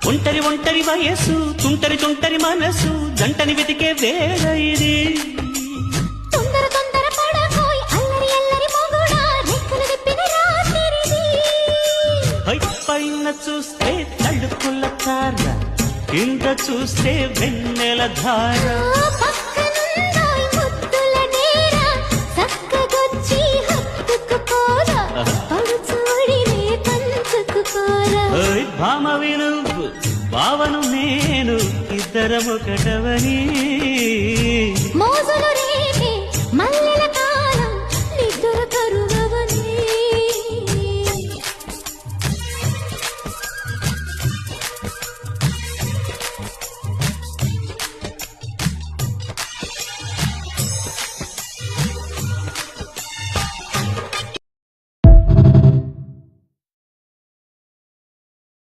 ఒంటరి ఒంటరి వయస్సు తుంటరి తుంటరి మనసు జంటని వెతికే వేళ ఇది తొందర తొందర పడకోయ్ అల్లరి అల్లరి మొగుడా రెక్కలు విప్పిన రాత్రిది పైన చూస్తే తడుకుల తార కింద చూస్తే వెన్నెల ధార పక్కనుందోయ్ ముద్దుల డేరా చక్కగొచ్చి హత్తుకుపోరా పడుచోడినే పంచుకుపోరా భామవి నువ్వు భావను నేను ఇద్దరము ఒకటవని మోజులు రేపే మల్లెల